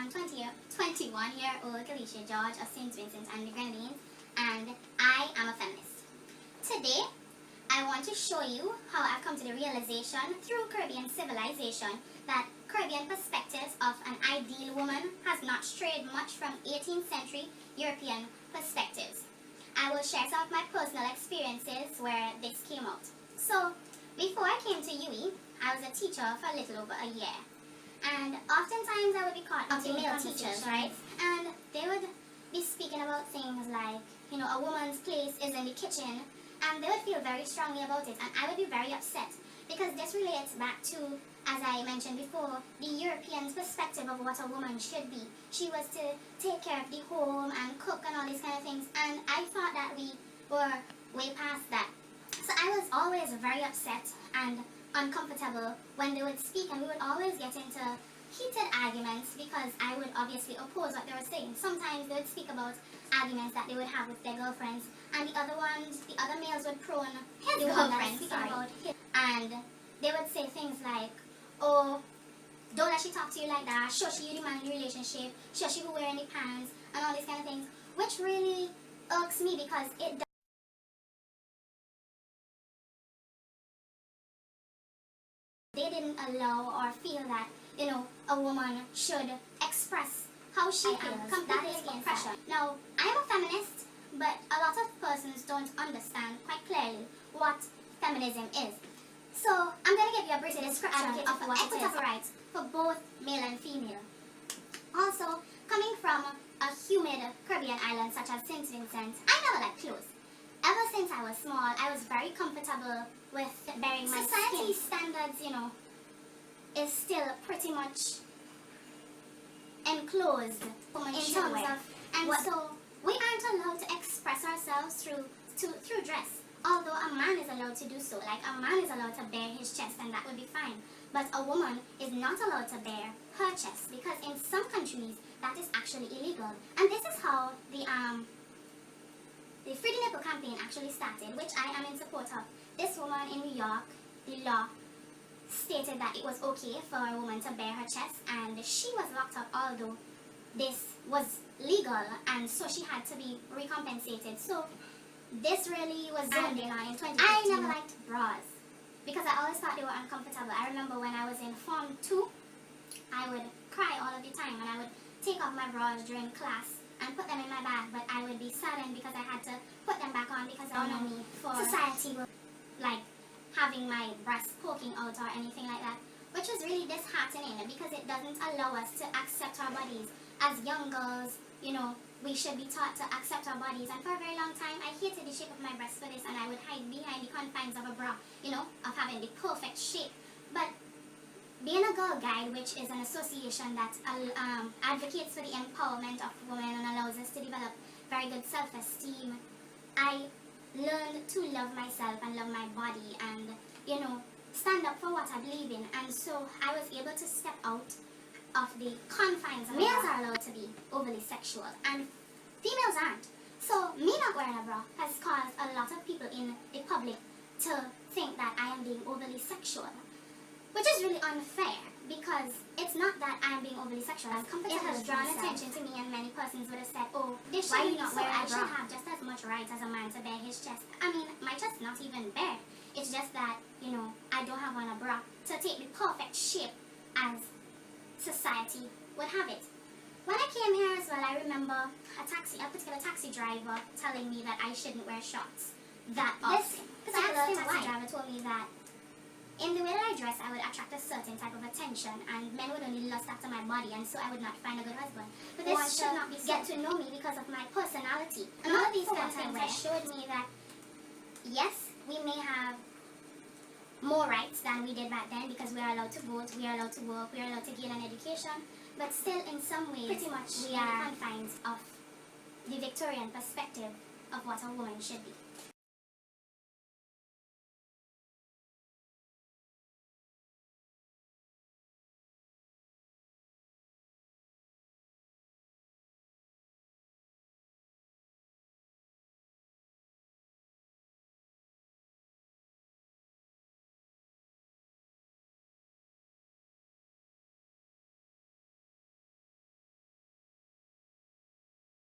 am 21-year-old Kalisha George of St. Vincent and the Grenadines, and I am a feminist. Today, I want to show you how I've come to the realization through Caribbean Civilization that Caribbean perspectives of an ideal woman has not strayed much from 18th century European perspectives. I will share some of my personal experiences where this came out. So, before I came to UE, I was a teacher for a little over a year. And oftentimes I would be caught up in male teachers, right? And they would be speaking about things like, a woman's place is in the kitchen, and they would feel very strongly about it, and I would be very upset because this relates back to, as I mentioned before, the Europeans' perspective of what a woman should be. She was to take care of the home and cook and all these kind of things, and I thought that we were way past that. So I was always very upset and uncomfortable when they would speak, and we would always get into heated arguments because I would obviously oppose what they were saying. Sometimes they would speak about arguments that they would have with their girlfriends, and the other males would prone his girlfriend, and they would say things like, oh, don't let she talk to you like that, sure she you the man in the relationship, sure she who wearing the pants, and all these kind of things, which really irks me because it they didn't allow or feel that, a woman should express how she feels. Completely against pressure. Now, I'm a feminist, but a lot of persons don't understand quite clearly what feminism is. So, I'm going to give you a brief description of what equitable rights for both male and female. Also, coming from a humid Caribbean island such as St. Vincent, I never liked clothes. Ever since I was small, I was very comfortable with bearing my society standards, is still pretty much enclosed in terms of, and so we aren't allowed to express ourselves through dress. Although a man is allowed to do so, like a man is allowed to bare his chest, and that would be fine. But a woman is not allowed to bare her chest because in some countries that is actually illegal. And this is how the Free the Nipple campaign actually started, which I am in support of. This woman in New York, the law stated that it was okay for a woman to bare her chest, and she was locked up although this was legal, and so she had to be recompensated. So this really was zoned in on in 2015. I never liked bras because I always thought they were uncomfortable. I remember when I was in Form 2, I would cry all of the time, and I would take off my bras during class and put them in my bag, but I would be saddened because I had to put them back on because I don't know me for society will like having my breasts poking out or anything like that, which was really disheartening because it doesn't allow us to accept our bodies. As young girls, we should be taught to accept our bodies, and for a very long time I hated the shape of my breasts for this, and I would hide behind the confines of a bra, of having the perfect shape. But being a Girl Guide, which is an association that advocates for the empowerment of women and allows us to develop very good self-esteem, I learned to love myself and love my body and, stand up for what I believe in. And so I was able to step out of the confines. Males are allowed to be overly sexual and females aren't. So me not wearing a bra has caused a lot of people in the public to think that I am being overly sexual, which is really unfair because it's not that I'm being overly sexual. It has drawn attention to me, and many persons would have said, oh, why you not wear a bra? I should have just as much right as a man to bare his chest. I mean, my chest is not even bare. It's just that, I don't have on a bra to take the perfect shape as society would have it. When I came here as well, I remember a particular taxi driver telling me that I shouldn't wear shorts that often. This particular taxi driver told me that in the way that I dress, I would attract a certain type of attention, and men would only lust after my body, and so I would not find a good husband. But this should not be get to know me because of my personality. And all of these kind of things have showed me that, yes, we may have more rights than we did back then because we are allowed to vote, we are allowed to work, we are allowed to gain an education, but still in some ways, pretty much we are in the confines of the Victorian perspective of what a woman should be.